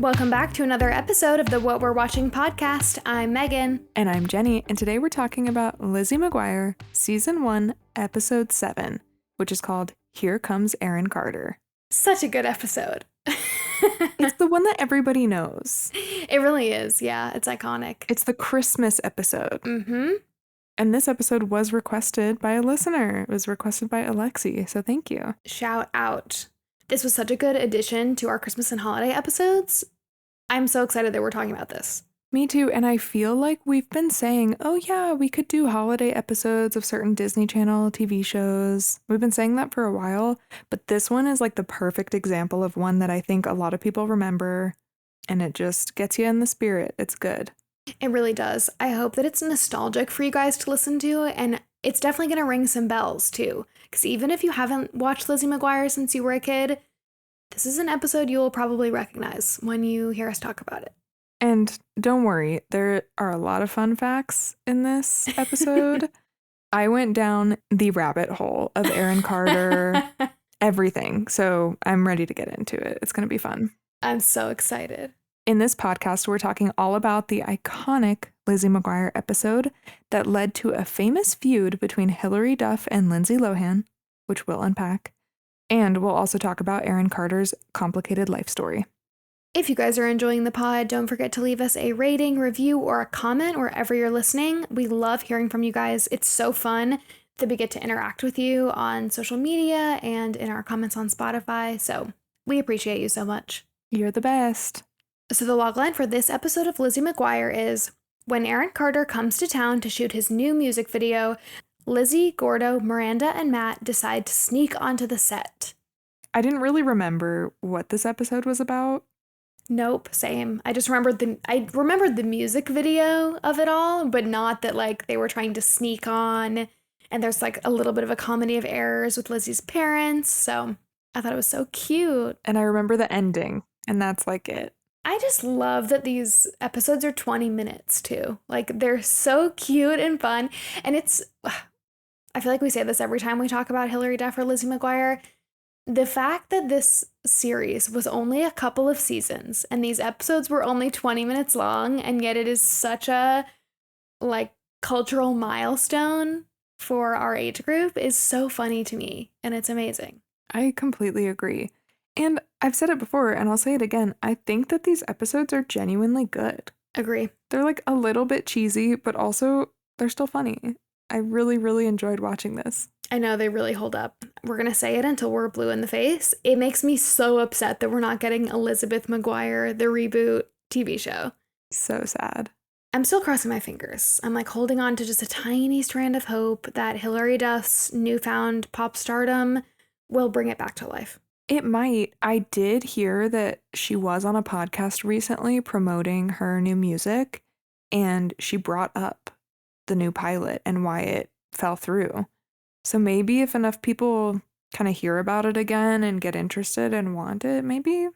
Welcome back to another episode of the What We're Watching podcast. I'm Megan. And I'm Jeni, and today we're talking about Lizzie McGuire, Season 1, Episode 7, which is called Here Comes Aaron Carter. Such a good episode. It's the one that everybody knows. It really is, yeah. It's iconic. It's the Christmas episode. Mm-hmm. And this episode was requested by a listener. It was requested by Alexi, so thank you. Shout out. This was such a good addition to our Christmas and holiday episodes. I'm so excited that we're talking about this. Me too, and I feel like we've been saying, oh yeah, we could do holiday episodes of certain Disney Channel TV shows. We've been saying that for a while, but this one is like the perfect example of one that I think a lot of people remember, and it just gets you in the spirit. It's good. It really does. I hope that it's nostalgic for you guys to listen to, and it's definitely going to ring some bells too. Because even if you haven't watched Lizzie McGuire since you were a kid, this is an episode you will probably recognize when you hear us talk about it. And don't worry, there are a lot of fun facts in this episode. I went down the rabbit hole of Aaron Carter, everything. So I'm ready to get into it. It's going to be fun. I'm so excited. In this podcast, we're talking all about the iconic Lizzie McGuire episode that led to a famous feud between Hilary Duff and Lindsay Lohan, which we'll unpack. And we'll also talk about Aaron Carter's complicated life story. If you guys are enjoying the pod, don't forget to leave us a rating, review, or a comment wherever you're listening. We love hearing from you guys. It's so fun that we get to interact with you on social media and in our comments on Spotify. So we appreciate you so much. You're the best. So the logline for this episode of Lizzie McGuire is, when Aaron Carter comes to town to shoot his new music video, Lizzie, Gordo, Miranda, and Matt decide to sneak onto the set. I didn't really remember what this episode was about. Nope, same. I just remembered the music video of it all, but not that like they were trying to sneak on, and there's like a little bit of a comedy of errors with Lizzie's parents, so I thought it was so cute. And I remember the ending, and that's like it. I just love that these episodes are 20 minutes too. Like they're so cute and fun, and I feel like we say this every time we talk about Hilary Duff or Lizzie McGuire. The fact that this series was only a couple of seasons and these episodes were only 20 minutes long, and yet it is such a like cultural milestone for our age group is so funny to me, and it's amazing. I completely agree. And I've said it before, and I'll say it again. I think that these episodes are genuinely good. Agree. They're like a little bit cheesy, but also they're still funny. I really, really enjoyed watching this. I know, they really hold up. We're going to say it until we're blue in the face. It makes me so upset that we're not getting Elizabeth McGuire, the reboot TV show. So sad. I'm still crossing my fingers. I'm like holding on to just a tiny strand of hope that Hilary Duff's newfound pop stardom will bring it back to life. It might. I did hear that she was on a podcast recently promoting her new music, and she brought up the new pilot and why it fell through. So maybe if enough people kind of hear about it again and get interested and want it, maybe,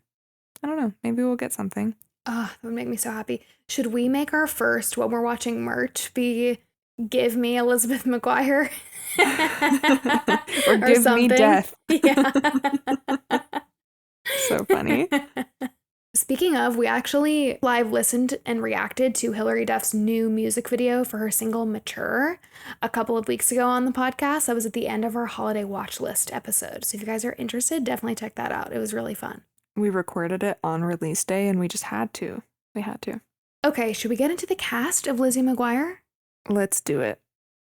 I don't know, maybe we'll get something. Oh, that would make me so happy. Should we make our first When We're Watching merch be Give Me Elizabeth McGuire? or Give Me Death. Yeah. So funny. Speaking of, we actually live listened and reacted to Hilary Duff's new music video for her single Mature a couple of weeks ago on the podcast. That was at the end of our holiday watch list episode. So if you guys are interested, definitely check that out. It was really fun. We recorded it on release day and we just had to. We had to. Okay, should we get into the cast of Lizzie McGuire? Let's do it.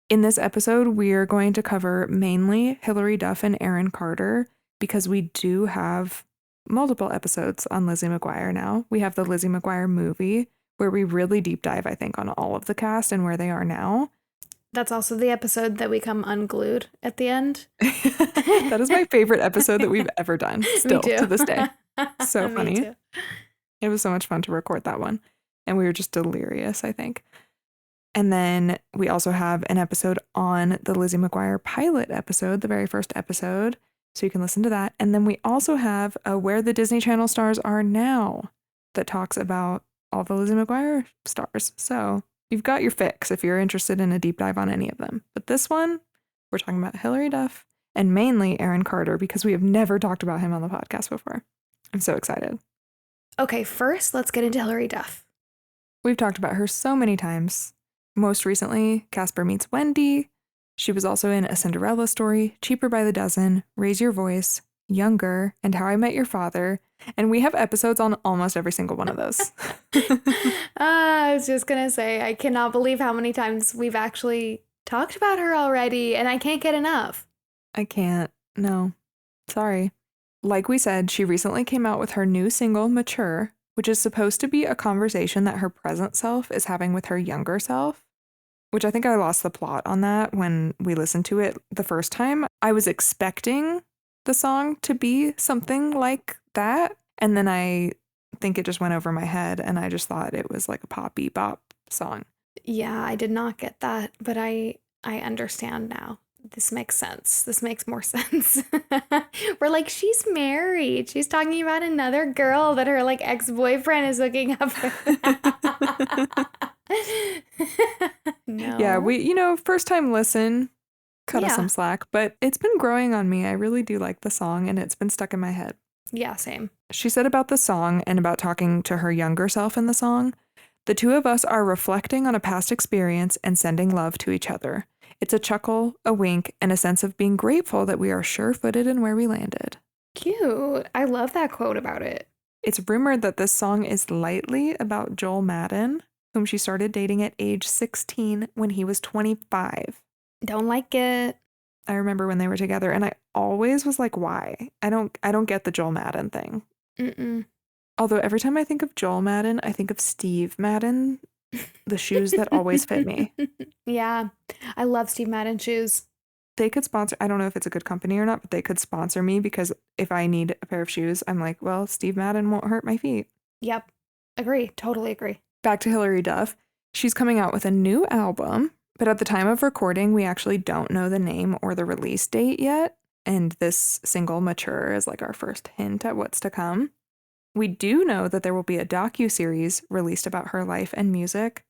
In this episode, we are going to cover mainly Hilary Duff and Aaron Carter because we do have multiple episodes on Lizzie McGuire now. We have the Lizzie McGuire movie where we really deep dive, I think, on all of the cast and where they are now. That's also the episode that we come unglued at the end. That is my favorite episode that we've ever done, still to this day. So funny. It was so much fun to record that one. And we were just delirious, I think. And then we also have an episode on the Lizzie McGuire pilot episode, the very first episode. So you can listen to that. And then we also have a Where the Disney Channel Stars Are Now that talks about all the Lizzie McGuire stars. So you've got your fix if you're interested in a deep dive on any of them. But this one, we're talking about Hilary Duff and mainly Aaron Carter because we have never talked about him on the podcast before. I'm so excited. Okay, first, let's get into Hilary Duff. We've talked about her so many times. Most recently, Casper Meets Wendy. She was also in A Cinderella Story, Cheaper by the Dozen, Raise Your Voice, Younger, and How I Met Your Father. And we have episodes on almost every single one of those. I was just going to say, I cannot believe how many times we've actually talked about her already, and I can't get enough. I can't. No. Sorry. Like we said, she recently came out with her new single, Mature, which is supposed to be a conversation that her present self is having with her younger self, which I think I lost the plot on that when we listened to it the first time. I was expecting the song to be something like that, and then I think it just went over my head, and I just thought it was like a poppy bop song. Yeah, I did not get that, but I understand now. This makes sense. This makes more sense. We're like, she's married. She's talking about another girl that her like ex-boyfriend is hooking up with. No. Yeah, we, first time listen, cut us some slack, but it's been growing on me. I really do like the song, and it's been stuck in my head. Yeah, same. She said about the song and about talking to her younger self in the song, the two of us are reflecting on a past experience and sending love to each other. It's a chuckle, a wink, and a sense of being grateful that we are sure-footed in where we landed. Cute. I love that quote about it. It's rumored that this song is lightly about Joel Madden, whom she started dating at age 16 when he was 25. Don't like it. I remember when they were together, and I always was like, why? I don't get the Joel Madden thing. Mm-mm. Although every time I think of Joel Madden, I think of Steve Madden, the shoes that always fit me. Yeah, I love Steve Madden shoes. They could sponsor, I don't know if it's a good company or not, but they could sponsor me because if I need a pair of shoes, I'm like, well, Steve Madden won't hurt my feet. Yep. Agree. Totally agree. Back to Hilary Duff. She's coming out with a new album, but at the time of recording, we actually don't know the name or the release date yet. And this single, Mature, is like our first hint at what's to come. We do know that there will be a docu-series released about her life and music.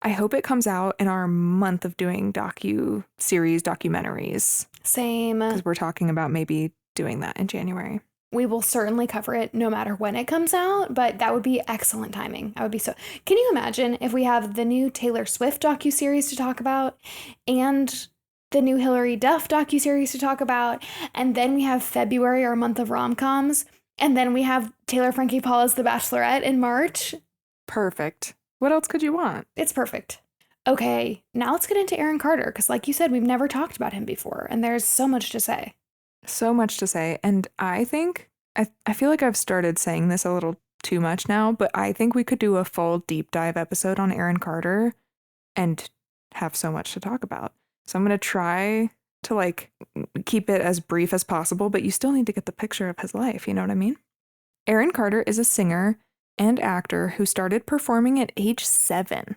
I hope it comes out in our month of doing docu-series documentaries. Same. Because we're talking about maybe doing that in January. We will certainly cover it no matter when it comes out, but that would be excellent timing. I would be so... Can you imagine if we have the new Taylor Swift docu-series to talk about and the new Hilary Duff docu-series to talk about, and then we have February, our month of rom-coms, and then we have Taylor Frankie Paula's The Bachelorette in March? Perfect. What else could you want? It's perfect. Okay, now let's get into Aaron Carter, because like you said, we've never talked about him before, and there's so much to say. So much to say. And I think, I feel like I've started saying this a little too much now, but I think we could do a full deep dive episode on Aaron Carter and have so much to talk about. So I'm going to try to like keep it as brief as possible, but you still need to get the picture of his life. You know what I mean? Aaron Carter is a singer and actor who started performing at age 7,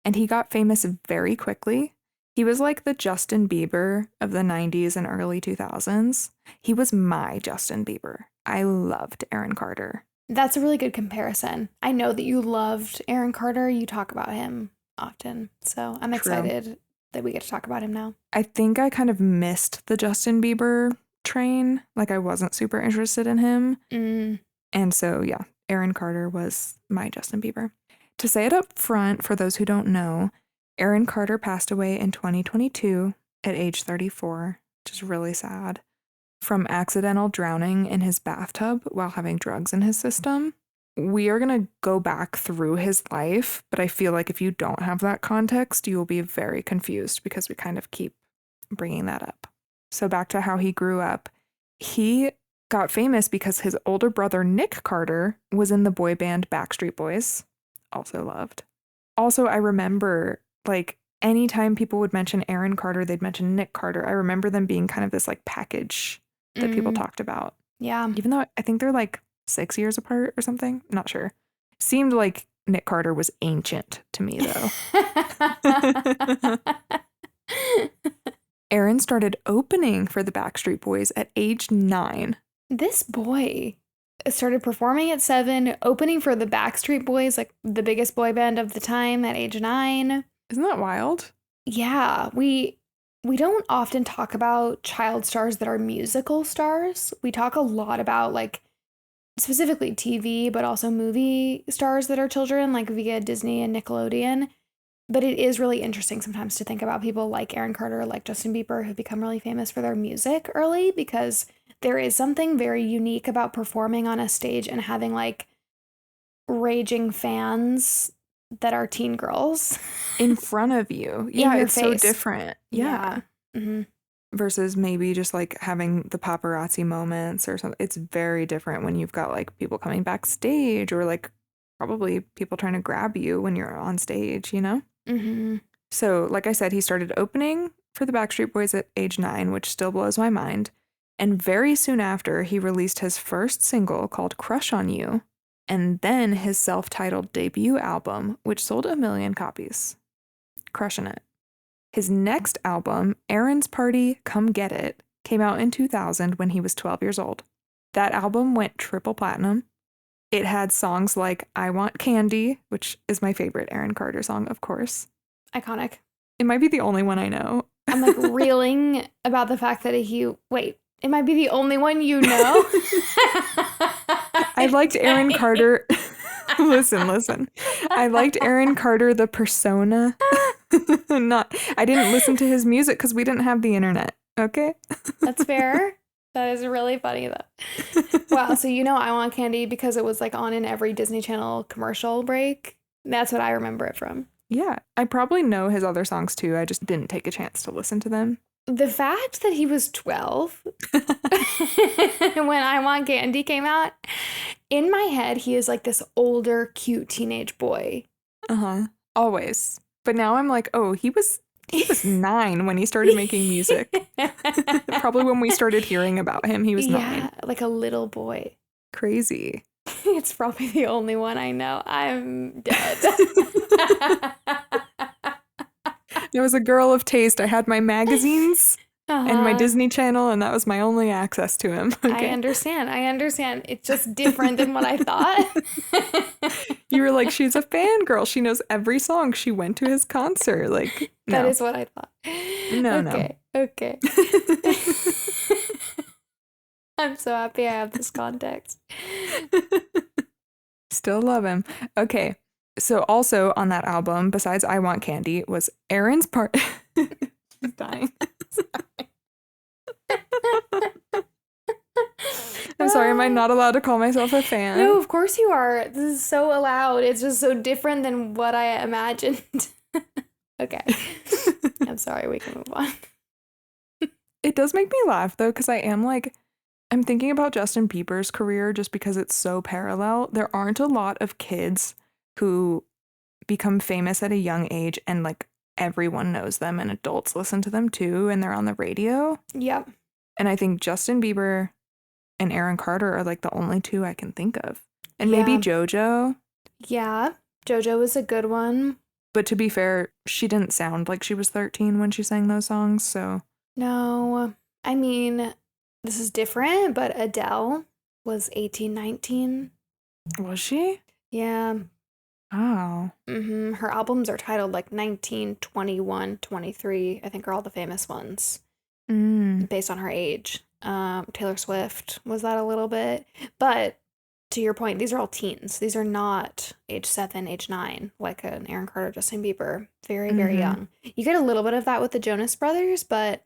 and he got famous very quickly. He was like the Justin Bieber of the 90s and early 2000s. He was my Justin Bieber. I loved Aaron Carter. That's a really good comparison. I know that you loved Aaron Carter. You talk about him often. So I'm excited that we get to talk about him now. I think I kind of missed the Justin Bieber train. Like I wasn't super interested in him. And so, yeah, Aaron Carter was my Justin Bieber. To say it up front, for those who don't know, Aaron Carter passed away in 2022 at age 34, which is really sad, from accidental drowning in his bathtub while having drugs in his system. We are going to go back through his life, but I feel like if you don't have that context, you will be very confused because we kind of keep bringing that up. So back to how he grew up. He got famous because his older brother, Nick Carter, was in the boy band Backstreet Boys. Also loved. Also, I remember, like, anytime people would mention Aaron Carter, they'd mention Nick Carter. I remember them being kind of this, like, package that people talked about. Yeah. Even though I think they're, like, 6 years apart or something. Not sure. Seemed like Nick Carter was ancient to me, though. Aaron started opening for the Backstreet Boys at age 9. This boy started performing at 7, opening for the Backstreet Boys, like the biggest boy band of the time, at age 9. Isn't that wild? Yeah, we don't often talk about child stars that are musical stars. We talk a lot about like specifically TV, but also movie stars that are children, like via Disney and Nickelodeon. But it is really interesting sometimes to think about people like Aaron Carter, like Justin Bieber, who've become really famous for their music early, because there is something very unique about performing on a stage and having like raging fans that are teen girls in front of you. Yeah, it's face. So different. Yeah. Mm-hmm. Versus maybe just like having the paparazzi moments or something. It's very different when you've got like people coming backstage or like probably people trying to grab you when you're on stage, you know? Mm-hmm. So, like I said, he started opening for the Backstreet Boys at age 9, which still blows my mind. And very soon after, he released his first single called Crush on You, and then his self-titled debut album, which sold 1 million copies. Crushing it. His next album, Aaron's Party, Come Get It, came out in 2000 when he was 12 years old. That album went triple platinum. It had songs like I Want Candy, which is my favorite Aaron Carter song, of course. Iconic. It might be the only one I know. I'm like reeling about the fact that it might be the only one you know. I liked Aaron Carter. Listen. I liked Aaron Carter, the persona. I didn't listen to his music because we didn't have the internet. Okay? That's fair. That is really funny though. Wow, so you know I Want Candy because it was like on in every Disney Channel commercial break. That's what I remember it from. Yeah, I probably know his other songs too. I just didn't take a chance to listen to them. The fact that he was 12 when I Want Candy came out, in my head, he is like this older, cute teenage boy. Uh-huh. Always. But now I'm like, oh, he was 9 when he started making music. Probably when we started hearing about him, he was 9. Yeah, like a little boy. Crazy. It's probably the only one I know. I'm dead. I was a girl of taste. I had my magazines and my Disney Channel, and that was my only access to him. Okay. I understand. It's just different than what I thought. You were like, she's a fangirl. She knows every song. She went to his concert. Like, no. That is what I thought. No. Okay. I'm so happy I have this context. Still love him. Okay. So also on that album, besides I Want Candy, was Aaron's Part. She's dying. I'm sorry, am I not allowed to call myself a fan? No, of course you are. This is so allowed. It's just so different than what I imagined. Okay. I'm sorry, we can move on. It does make me laugh though, because I'm thinking about Justin Bieber's career just because it's so parallel. There aren't a lot of kids who become famous at a young age and like everyone knows them and adults listen to them too and they're on the radio. Yep. And I think Justin Bieber and Aaron Carter are like the only two I can think of. And maybe JoJo. Yeah, JoJo was a good one. But to be fair, she didn't sound like she was 13 when she sang those songs, so. No, I mean, this is different, but Adele was 18, 19. Was she? Yeah. Oh. Mm-hmm. Her albums are titled like 19, 21, 23, I think are all the famous ones. Based on her age. Taylor Swift was that a little bit. But to your point, these are all teens. These are not age 7, age 9, like an Aaron Carter, Justin Bieber. Very, very young. You get a little bit of that with the Jonas Brothers, but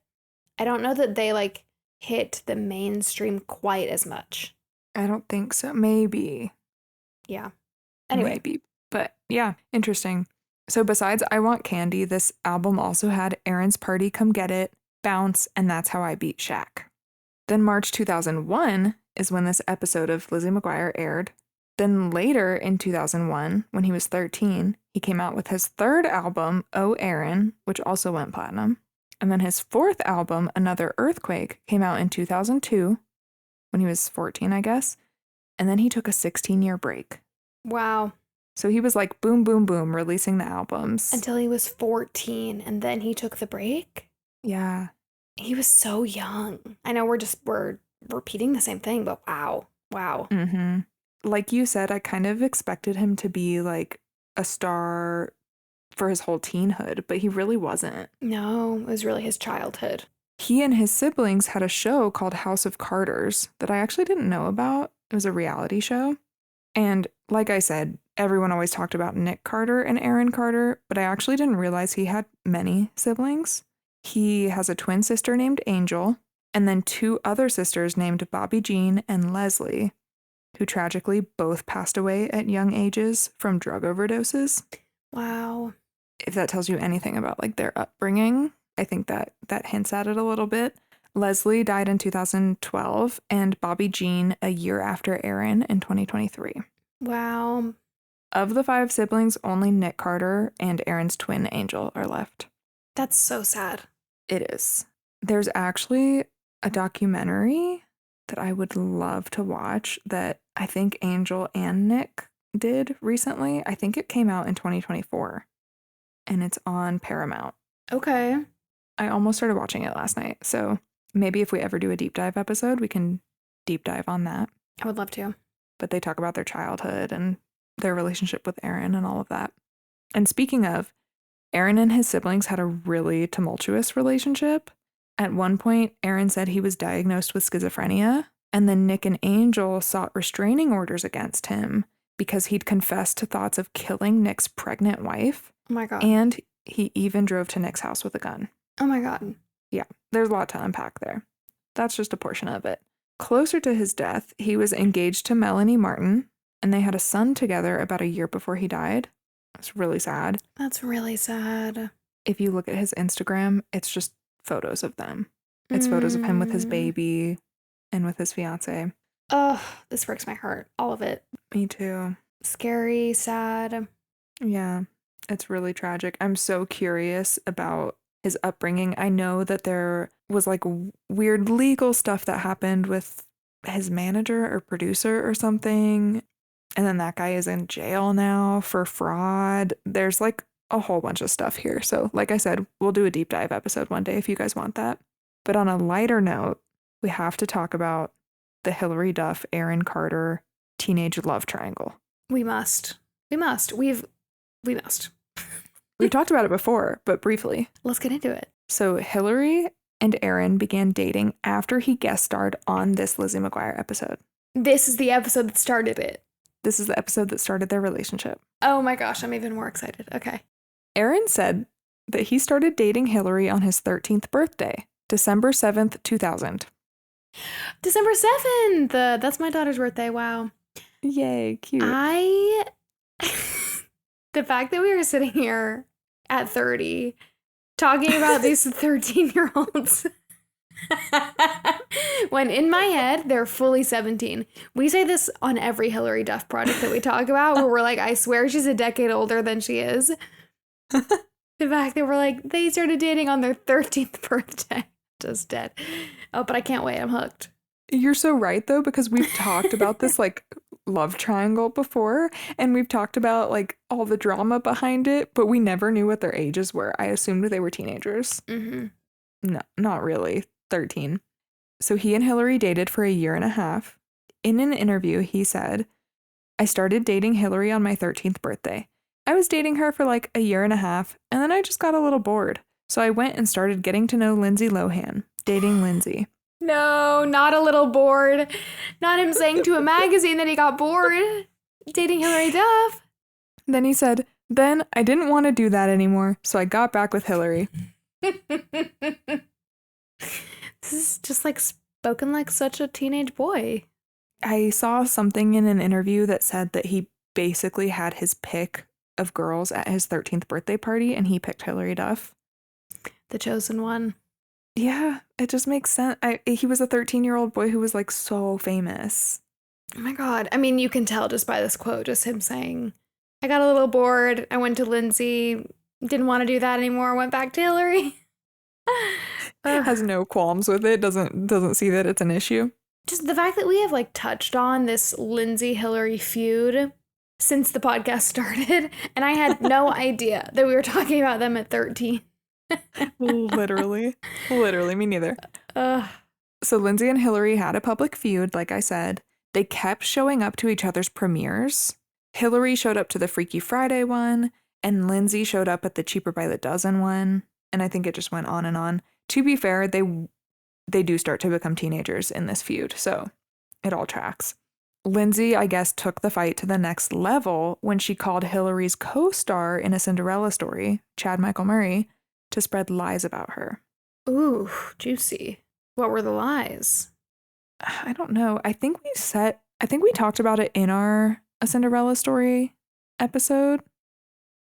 I don't know that they like hit the mainstream quite as much. I don't think so. Maybe. Yeah. Anyway. Maybe. But yeah, interesting. So besides I Want Candy, this album also had Aaron's Party, Come Get It, Bounce, and That's How I Beat Shaq. Then March 2001 is when this episode of Lizzie McGuire aired. Then later in 2001, when he was 13, he came out with his third album, Oh Aaron, which also went platinum. And then his fourth album, Another Earthquake, came out in 2002, when he was 14, I guess. And then he took a 16-year break. Wow. So he was like boom, boom, boom, releasing the albums. Until he was 14, and then he took the break? Yeah. He was so young. I know we're repeating the same thing, but wow. Mm-hmm. Like you said, I kind of expected him to be like a star for his whole teenhood, but he really wasn't. No, it was really his childhood. He and his siblings had a show called House of Carters that I actually didn't know about. It was a reality show. And like I said, everyone always talked about Nick Carter and Aaron Carter, but I actually didn't realize he had many siblings. He has a twin sister named Angel, and then 2 other sisters named Bobby Jean and Leslie, who tragically both passed away at young ages from drug overdoses. Wow. If that tells you anything about like their upbringing, I think that hints at it a little bit. Leslie died in 2012 and Bobby Jean a year after Aaron in 2023. Wow. Of the 5 siblings, only Nick Carter and Aaron's twin Angel are left. That's so sad. It is. There's actually a documentary that I would love to watch that I think Angel and Nick did recently. I think it came out in 2024 and it's on Paramount. Okay. I almost started watching it last night. So maybe if we ever do a deep dive episode, we can deep dive on that. I would love to. But they talk about their childhood and their relationship with Aaron and all of that. And speaking of, Aaron and his siblings had a really tumultuous relationship. At one point, Aaron said he was diagnosed with schizophrenia, and then Nick and Angel sought restraining orders against him because he'd confessed to thoughts of killing Nick's pregnant wife. Oh my God. And he even drove to Nick's house with a gun. Oh my God. Yeah, there's a lot to unpack there. That's just a portion of it. Closer to his death, he was engaged to Melanie Martin, and they had a son together about a year before he died. It's really sad. That's really sad. If you look at his Instagram, it's just photos of them. It's photos of him with his baby and with his fiance. Oh, this breaks my heart. All of it. Me too. Scary, sad. Yeah, it's really tragic. I'm so curious about his upbringing. I know that there was like weird legal stuff that happened with his manager or producer or something. And then that guy is in jail now for fraud. There's like a whole bunch of stuff here. So like I said, we'll do a deep dive episode one day if you guys want that. But on a lighter note, we have to talk about the Hilary Duff, Aaron Carter teenage love triangle. We must. We must. We must. We've talked about it before, but briefly. Let's get into it. So Hilary and Aaron began dating after he guest starred on this Lizzie McGuire episode. This is the episode that started it. This is the episode that started their relationship. Oh my gosh, I'm even more excited. Okay. Aaron said that he started dating Hilary on his 13th birthday, December 7th, 2000. December 7th! That's my daughter's birthday. Wow. Yay, cute. The fact that we were sitting here at 30 talking about these 13-year-olds when in my head they're fully 17. We say this on every Hilary Duff project that we talk about where we're like, I swear she's a decade older than she is. The fact that we're like, they started dating on their 13th birthday. Just dead. Oh, but I can't wait. I'm hooked. You're so right, though, because we've talked about this like love triangle before, and we've talked about like all the drama behind it, but we never knew what their ages were. I assumed they were teenagers. Mm-hmm. No, not really. 13. So he and Hilary dated for a year and a half. In an interview, he said, I started dating Hilary on my 13th birthday. I was dating her for like a year and a half, and then I just got a little bored. So I went and started getting to know Lindsay Lohan, dating Lindsay. No, not a little bored. Not him saying to a magazine that he got bored dating Hilary Duff. Then he said, then I didn't want to do that anymore, so I got back with Hilary. This is just like spoken like such a teenage boy. I saw something in an interview that said that he basically had his pick of girls at his 13th birthday party, and he picked Hilary Duff. The chosen one. Yeah, it just makes sense. He was a 13-year-old boy who was like so famous. Oh my God. I mean, you can tell just by this quote, just him saying, I got a little bored. I went to Lindsay. Didn't want to do that anymore. Went back to Hilary. Has no qualms with it. Doesn't see that it's an issue. Just the fact that we have like touched on this Lindsay Hilary feud since the podcast started, and I had no idea that we were talking about them at 13. Literally, me neither. So Lindsay and Hilary had a public feud, like I said. They kept showing up to each other's premieres. Hilary showed up to the Freaky Friday one, and Lindsay showed up at the Cheaper by the Dozen one. And I think it just went on and on. To be fair, they do start to become teenagers in this feud, so it all tracks. Lindsay, I guess, took the fight to the next level when she called Hilary's co-star in A Cinderella Story, Chad Michael Murray, to spread lies about her. Ooh, juicy. What were the lies? I don't know. I think we talked about it in our A Cinderella Story episode.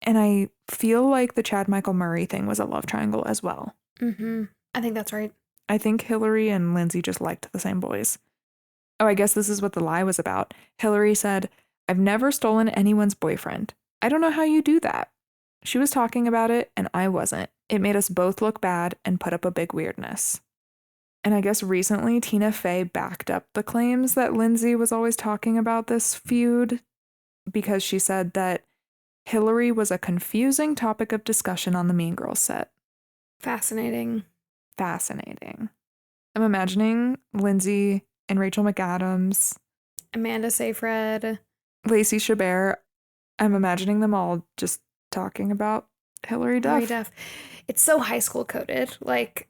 And I feel like the Chad Michael Murray thing was a love triangle as well. Mm-hmm. I think that's right. I think Hilary and Lindsay just liked the same boys. Oh, I guess this is what the lie was about. Hilary said, "I've never stolen anyone's boyfriend. I don't know how you do that." She was talking about it, and I wasn't. It made us both look bad and put up a big weirdness. And I guess recently Tina Fey backed up the claims that Lindsay was always talking about this feud because she said that Hilary was a confusing topic of discussion on the Mean Girls set. Fascinating. Fascinating. I'm imagining Lindsay and Rachel McAdams, Amanda Seyfried, Lacey Chabert. I'm imagining them all just talking about Hilary Duff. Hilary Duff. It's so high school coded. Like,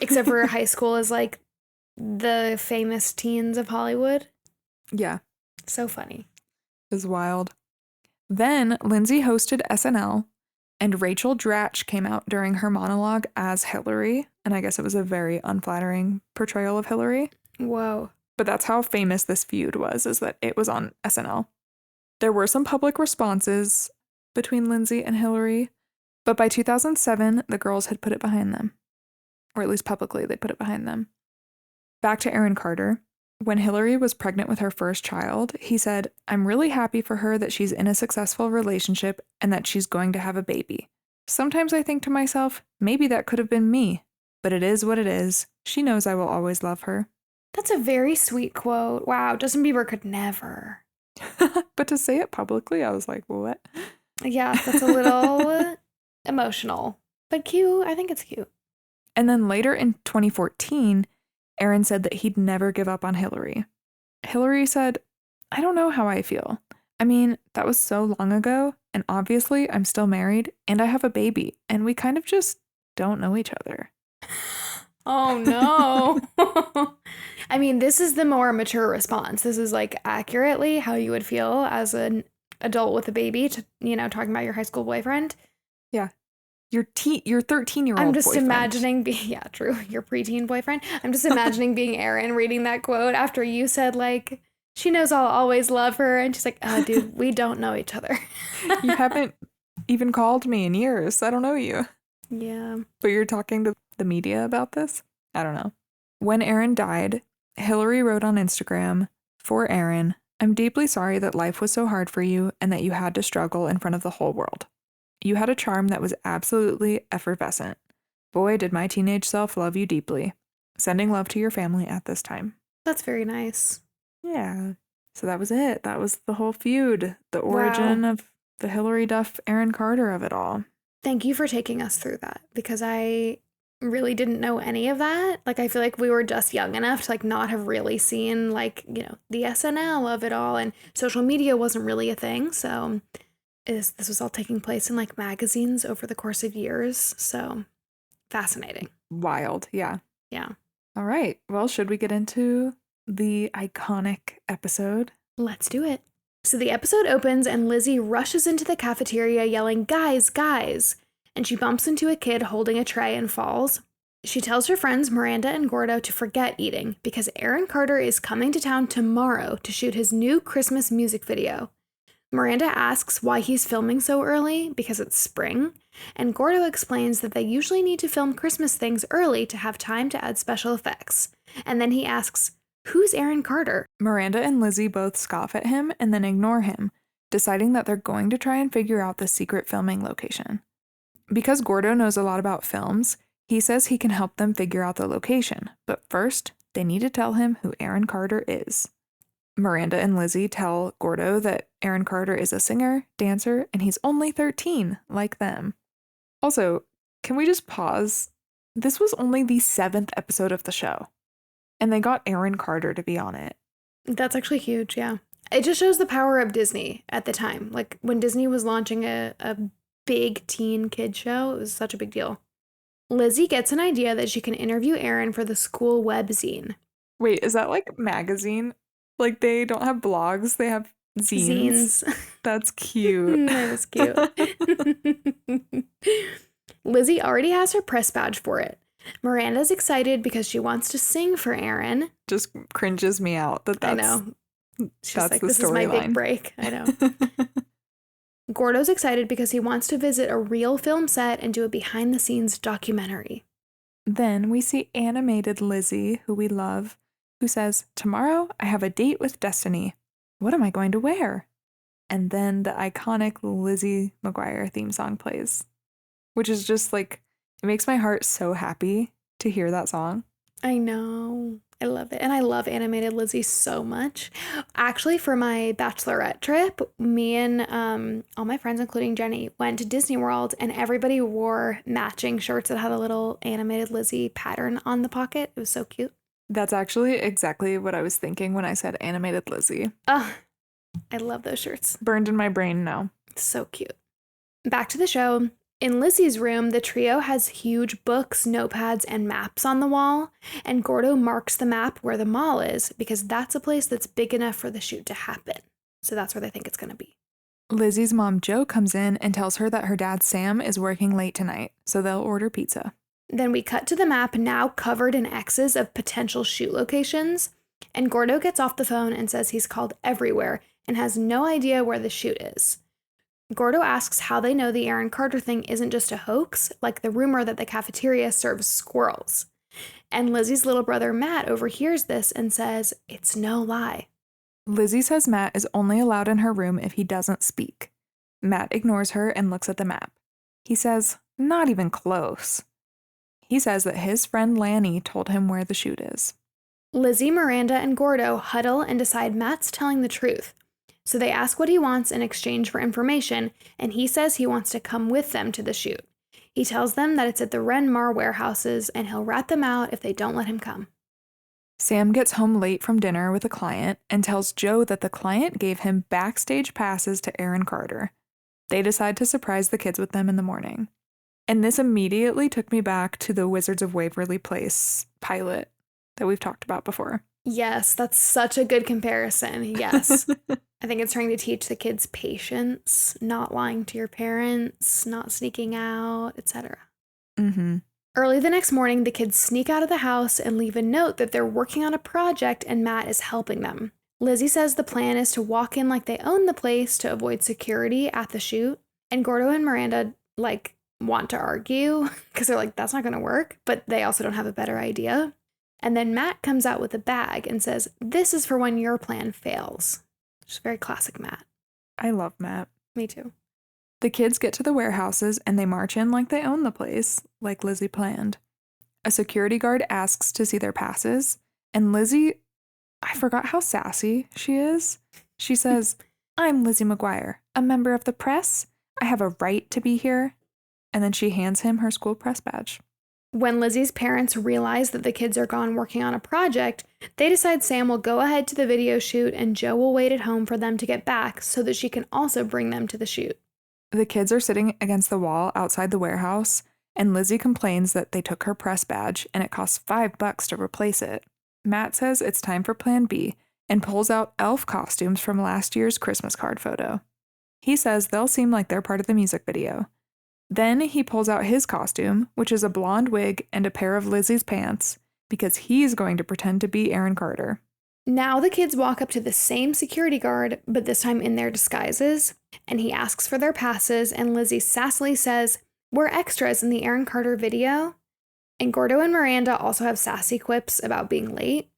except for high school is like the famous teens of Hollywood. Yeah. So funny. It was wild. Then Lindsay hosted SNL, and Rachel Dratch came out during her monologue as Hilary, and I guess it was a very unflattering portrayal of Hilary. Whoa. But that's how famous this feud was, is that it was on SNL. There were some public responses between Lindsay and Hilary, but by 2007, the girls had put it behind them. Or at least publicly, they put it behind them. Back to Aaron Carter. When Hilary was pregnant with her first child, he said, "I'm really happy for her that she's in a successful relationship and that she's going to have a baby. Sometimes I think to myself, maybe that could have been me, but it is what it is. She knows I will always love her." That's a very sweet quote. Wow, Justin Bieber could never. But to say it publicly, I was like, what? Yeah, that's a little emotional, but cute. I think it's cute. And then later in 2014, Aaron said that he'd never give up on Hilary. Hilary said, "I don't know how I feel. I mean, that was so long ago, and obviously I'm still married, and I have a baby, and we kind of just don't know each other." Oh, no. I mean, this is the more mature response. This is like accurately how you would feel as an adult with a baby to, talking about your high school boyfriend. Yeah. Your 13-year-old I'm just boyfriend. imagining yeah, true. Your preteen boyfriend. I'm just imagining being Aaron reading that quote after you said, like, she knows I'll always love her. And she's like, "Oh, dude, we don't know each other." You haven't even called me in years. I don't know you. Yeah. But you're talking to the media about this? I don't know. When Aaron died, Hilary wrote on Instagram, "For Aaron, I'm deeply sorry that life was so hard for you and that you had to struggle in front of the whole world. You had a charm that was absolutely effervescent. Boy, did my teenage self love you deeply. Sending love to your family at this time." That's very nice. Yeah. So that was it. That was the whole feud, the origin of the Hilary Duff, Aaron Carter of it all. Thank you for taking us through that, because I really didn't know any of that. Like, I feel like we were just young enough to, like, not have really seen, like, the SNL of it all, and social media wasn't really a thing. So this was all taking place in, like, magazines over the course of years. So fascinating. Wild. Yeah. Yeah. All right. Well, should we get into the iconic episode? Let's do it. So the episode opens and Lizzie rushes into the cafeteria yelling, "Guys, guys!" And she bumps into a kid holding a tray and falls. She tells her friends Miranda and Gordo to forget eating because Aaron Carter is coming to town tomorrow to shoot his new Christmas music video. Miranda asks why he's filming so early, because it's spring, and Gordo explains that they usually need to film Christmas things early to have time to add special effects. And then he asks, "Who's Aaron Carter?" Miranda and Lizzie both scoff at him and then ignore him, deciding that they're going to try and figure out the secret filming location. Because Gordo knows a lot about films, he says he can help them figure out the location, but first, they need to tell him who Aaron Carter is. Miranda and Lizzie tell Gordo that Aaron Carter is a singer, dancer, and he's only 13, like them. Also, can we just pause? This was only the 7th episode of the show, and they got Aaron Carter to be on it. That's actually huge, yeah. It just shows the power of Disney at the time. Like, when Disney was launching a big teen kid show, it was such a big deal. Lizzie gets an idea that she can interview Aaron for the school webzine. Wait, is that like magazine? Like, they don't have blogs, they have zines. That's cute. That is cute. Lizzie already has her press badge for it. Miranda's excited because she wants to sing for Aaron. Just cringes me out that's, I know. She's that's like, the this is my big break. I know. Gordo's excited because he wants to visit a real film set and do a behind-the-scenes documentary. Then we see animated Lizzie, who we love, who says, "Tomorrow I have a date with Destiny. What am I going to wear?" And then the iconic Lizzie McGuire theme song plays, which is just like, it makes my heart so happy to hear that song. I know. I love it. And I love animated Lizzie so much. Actually, for my bachelorette trip, me and all my friends, including Jeni, went to Disney World and everybody wore matching shirts that had a little animated Lizzie pattern on the pocket. It was so cute. That's actually exactly what I was thinking when I said animated Lizzie. Oh, I love those shirts. Burned in my brain now. So cute. Back to the show. In Lizzie's room, the trio has huge books, notepads, and maps on the wall, and Gordo marks the map where the mall is because that's a place that's big enough for the shoot to happen. So that's where they think it's going to be. Lizzie's mom, Jo, comes in and tells her that her dad, Sam, is working late tonight, so they'll order pizza. Then we cut to the map now covered in X's of potential shoot locations, and Gordo gets off the phone and says he's called everywhere and has no idea where the shoot is. Gordo asks how they know the Aaron Carter thing isn't just a hoax, like the rumor that the cafeteria serves squirrels. And Lizzie's little brother Matt overhears this and says, it's no lie. Lizzie says Matt is only allowed in her room if he doesn't speak. Matt ignores her and looks at the map. He says, not even close. He says that his friend Lanny told him where the shoot is. Lizzie, Miranda, and Gordo huddle and decide Matt's telling the truth. So they ask what he wants in exchange for information, and he says he wants to come with them to the shoot. He tells them that it's at the Ren-Mar warehouses, and he'll rat them out if they don't let him come. Sam gets home late from dinner with a client and tells Jo that the client gave him backstage passes to Aaron Carter. They decide to surprise the kids with them in the morning. And this immediately took me back to the Wizards of Waverly Place pilot that we've talked about before. Yes, that's such a good comparison. Yes. I think it's trying to teach the kids patience, not lying to your parents, not sneaking out, etc. Mm-hmm. Early the next morning, the kids sneak out of the house and leave a note that they're working on a project and Matt is helping them. Lizzie says the plan is to walk in like they own the place to avoid security at the shoot. And Gordo and Miranda, want to argue because they're like, that's not going to work. But they also don't have a better idea. And then Matt comes out with a bag and says, this is for when your plan fails. Which is very classic Matt. I love Matt. Me too. The kids get to the warehouses and they march in like they own the place, like Lizzie planned. A security guard asks to see their passes, and Lizzie, I forgot how sassy she is. She says, I'm Lizzie McGuire, a member of the press. I have a right to be here. And then she hands him her school press badge. When Lizzie's parents realize that the kids are gone working on a project, they decide Sam will go ahead to the video shoot and Jo will wait at home for them to get back so that she can also bring them to the shoot. The kids are sitting against the wall outside the warehouse, and Lizzie complains that they took her press badge and it costs $5 to replace it. Matt says it's time for Plan B and pulls out elf costumes from last year's Christmas card photo. He says they'll seem like they're part of the music video. Then he pulls out his costume, which is a blonde wig and a pair of Lizzie's pants, because he's going to pretend to be Aaron Carter. Now the kids walk up to the same security guard, but this time in their disguises, and he asks for their passes, and Lizzie sassily says, we're extras in the Aaron Carter video. And Gordo and Miranda also have sassy quips about being late.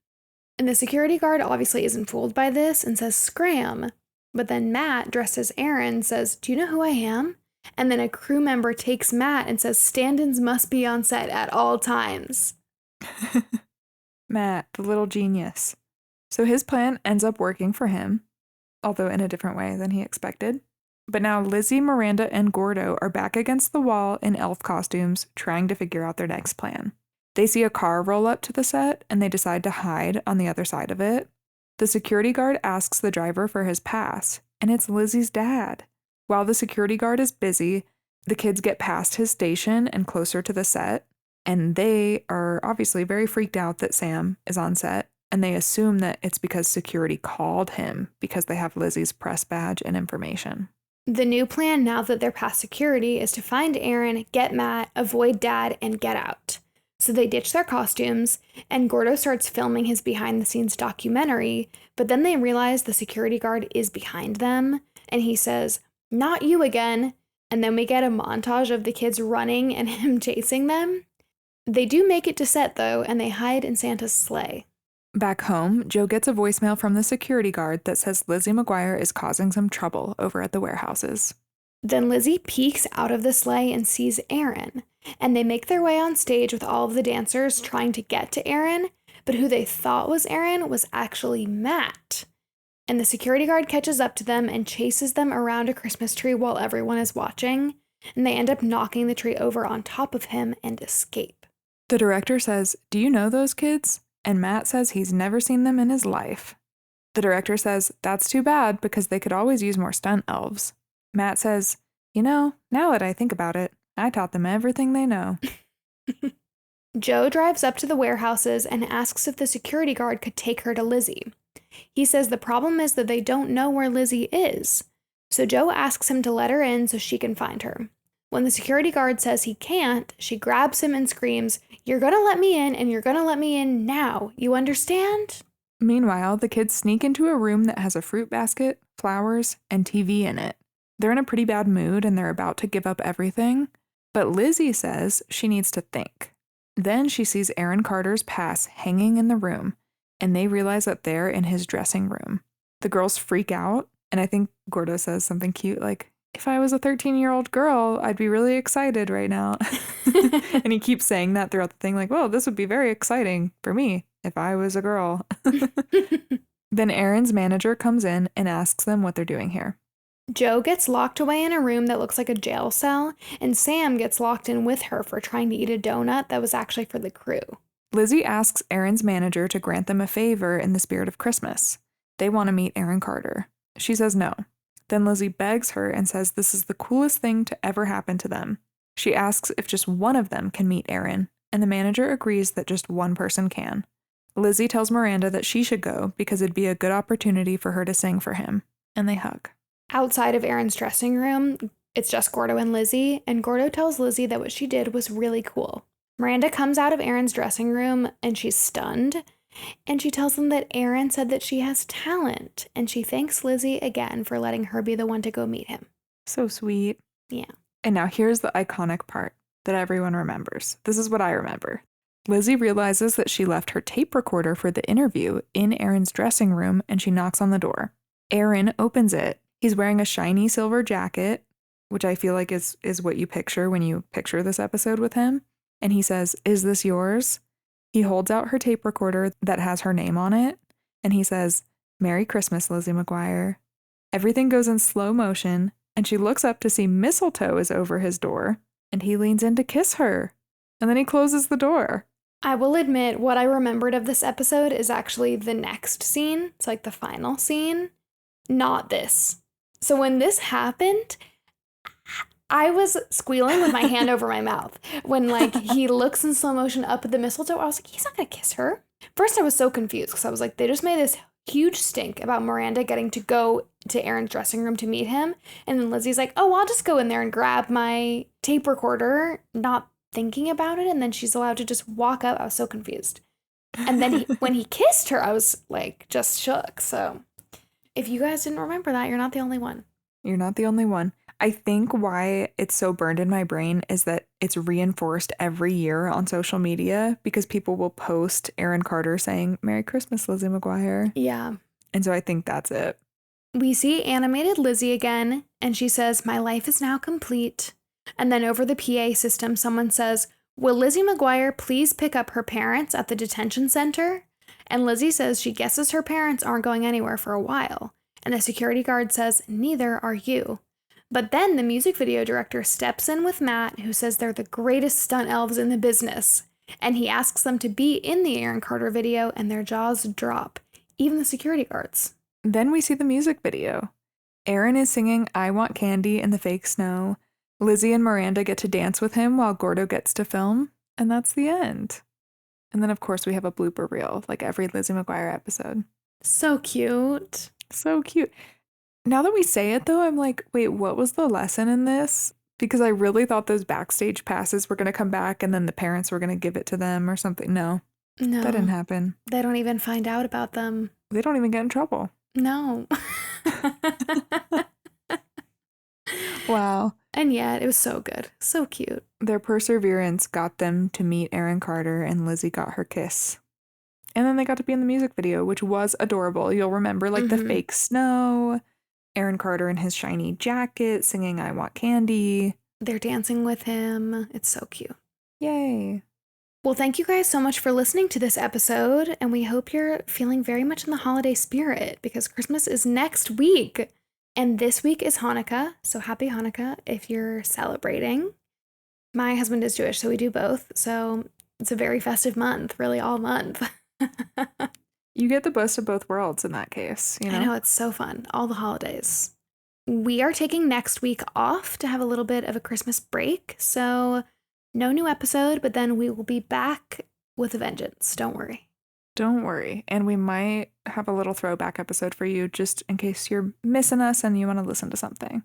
And the security guard obviously isn't fooled by this and says, scram. But then Matt, dressed as Aaron, says, do you know who I am? And then a crew member takes Matt and says stand-ins must be on set at all times. Matt, the little genius. So his plan ends up working for him, although in a different way than he expected. But now Lizzie, Miranda, and Gordo are back against the wall in elf costumes, trying to figure out their next plan. They see a car roll up to the set, and they decide to hide on the other side of it. The security guard asks the driver for his pass, and it's Lizzie's dad. While the security guard is busy, the kids get past his station and closer to the set, and they are obviously very freaked out that Sam is on set and they assume that it's because security called him because they have Lizzie's press badge and information. The new plan now that they're past security is to find Aaron, get Matt, avoid Dad, and get out. So they ditch their costumes, and Gordo starts filming his behind-the-scenes documentary, but then they realize the security guard is behind them, and he says, "Not you again," and then we get a montage of the kids running and him chasing them. They do make it to set, though, and they hide in Santa's sleigh. Back home, Joe gets a voicemail from the security guard that says Lizzie McGuire is causing some trouble over at the warehouses. Then Lizzie peeks out of the sleigh and sees Aaron, and they make their way on stage with all of the dancers trying to get to Aaron, but who they thought was Aaron was actually Matt. And the security guard catches up to them and chases them around a Christmas tree while everyone is watching, and they end up knocking the tree over on top of him and escape. The director says, "Do you know those kids?" And Matt says he's never seen them in his life. The director says, "That's too bad because they could always use more stunt elves." Matt says, "You know, now that I think about it, I taught them everything they know." Joe drives up to the warehouses and asks if the security guard could take her to Lizzie. He says the problem is that they don't know where Lizzie is. So Joe asks him to let her in so she can find her. When the security guard says he can't, she grabs him and screams, "You're gonna let me in, and you're gonna let me in now. You understand?" Meanwhile, the kids sneak into a room that has a fruit basket, flowers, and TV in it. They're in a pretty bad mood and they're about to give up everything, but Lizzie says she needs to think. Then she sees Aaron Carter's pass hanging in the room, and they realize that they're in his dressing room. The girls freak out, and I think Gordo says something cute like, "If I was a 13-year-old girl, I'd be really excited right now." And he keeps saying that throughout the thing, like, "Well, this would be very exciting for me if I was a girl." Then Aaron's manager comes in and asks them what they're doing here. Joe gets locked away in a room that looks like a jail cell, and Sam gets locked in with her for trying to eat a donut that was actually for the crew. Lizzie asks Aaron's manager to grant them a favor in the spirit of Christmas. They want to meet Aaron Carter. She says no. Then Lizzie begs her and says this is the coolest thing to ever happen to them. She asks if just one of them can meet Aaron, and the manager agrees that just one person can. Lizzie tells Miranda that she should go because it'd be a good opportunity for her to sing for him, and they hug. Outside of Aaron's dressing room, it's just Gordo and Lizzie, and Gordo tells Lizzie that what she did was really cool. Miranda comes out of Aaron's dressing room, and she's stunned, and she tells them that Aaron said that she has talent, and she thanks Lizzie again for letting her be the one to go meet him. So sweet. Yeah. And now here's the iconic part that everyone remembers. This is what I remember. Lizzie realizes that she left her tape recorder for the interview in Aaron's dressing room, and she knocks on the door. Aaron opens it. He's wearing a shiny silver jacket, which I feel like is what you picture when you picture this episode with him. And he says, "Is this yours?" He holds out her tape recorder that has her name on it, and he says, "Merry Christmas, Lizzie McGuire." Everything goes in slow motion, and she looks up to see mistletoe is over his door, and he leans in to kiss her. And then he closes the door. I will admit, what I remembered of this episode is actually the next scene. It's like the final scene, not this. So when this happened, I was squealing with my hand over my mouth. When like he looks in slow motion up at the mistletoe, I was like, he's not gonna kiss her. First, I was so confused because I was like, they just made this huge stink about Miranda getting to go to Aaron's dressing room to meet him. And then Lizzie's like, oh, I'll just go in there and grab my tape recorder, not thinking about it. And then she's allowed to just walk up. I was so confused. And then when he kissed her, I was like just shook. So if you guys didn't remember that, you're not the only one. You're not the only one. I think why it's so burned in my brain is that it's reinforced every year on social media because people will post Aaron Carter saying, "Merry Christmas, Lizzie McGuire." Yeah. And so I think that's it. We see animated Lizzie again, and she says, "My life is now complete." And then over the PA system, someone says, "Will Lizzie McGuire please pick up her parents at the detention center?" And Lizzie says she guesses her parents aren't going anywhere for a while. And the security guard says, "Neither are you." But then the music video director steps in with Matt, who says they're the greatest stunt elves in the business. And he asks them to be in the Aaron Carter video, and their jaws drop, even the security guards. Then we see the music video. Aaron is singing "I Want Candy" in the fake snow. Lizzie and Miranda get to dance with him while Gordo gets to film. And that's the end. And then, of course, we have a blooper reel, like every Lizzie McGuire episode. So cute. So cute. Now that we say it, though, I'm like, wait, what was the lesson in this? Because I really thought those backstage passes were going to come back and then the parents were going to give it to them or something. No, that didn't happen. They don't even find out about them. They don't even get in trouble. No. Wow. And yet, it was so good. So cute. Their perseverance got them to meet Aaron Carter, and Lizzie got her kiss. And then they got to be in the music video, which was adorable. You'll remember, like, the fake snow, Aaron Carter in his shiny jacket singing I Want Candy. They're dancing with him. It's so cute. Yay. Well, thank you guys so much for listening to this episode, and we hope you're feeling very much in the holiday spirit because Christmas is next week. And this week is Hanukkah, so happy Hanukkah if you're celebrating. My husband is Jewish, so we do both. So it's a very festive month, really all month. You get the best of both worlds in that case, you know? I know, it's so fun. All the holidays. We are taking next week off to have a little bit of a Christmas break. So no new episode, but then we will be back with a vengeance. Don't worry. Don't worry. And we might have a little throwback episode for you just in case you're missing us and you want to listen to something.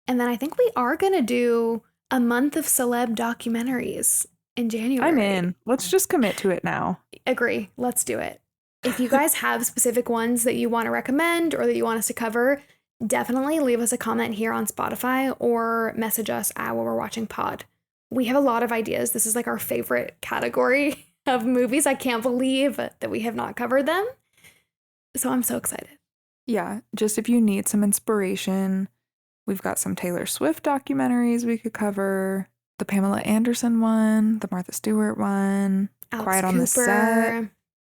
And then I think we are going to do a month of celeb documentaries in January. I'm in. Let's just commit to it now. Agree. Let's do it. If you guys have specific ones that you want to recommend or that you want us to cover, definitely leave us a comment here on Spotify or message us at What We're Watching Pod. We have a lot of ideas. This is like our favorite category of movies. I can't believe that we have not covered them. So I'm so excited. Yeah, just if you need some inspiration, we've got some Taylor Swift documentaries we could cover. The Pamela Anderson one, the Martha Stewart one, Alex Quiet on Cooper. the Set.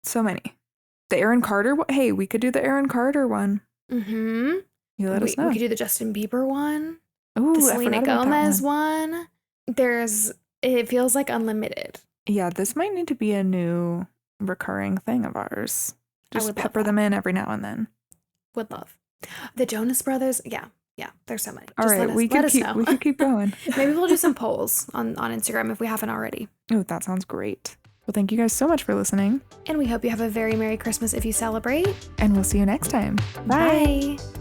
So many. The Aaron Carter one. Hey, we could do the Aaron Carter one. Mm-hmm. You let us know. We could do the Justin Bieber one. Ooh, the Selena Gomez one. It feels like unlimited. Yeah, this might need to be a new recurring thing of ours. Just pepper them in every now and then. Would love. The Jonas Brothers. Yeah, there's so many. All Just right, we could keep going. Maybe we'll do some polls on Instagram if we haven't already. Oh, that sounds great. Well, thank you guys so much for listening. And we hope you have a very Merry Christmas if you celebrate. And we'll see you next time. Bye. Bye.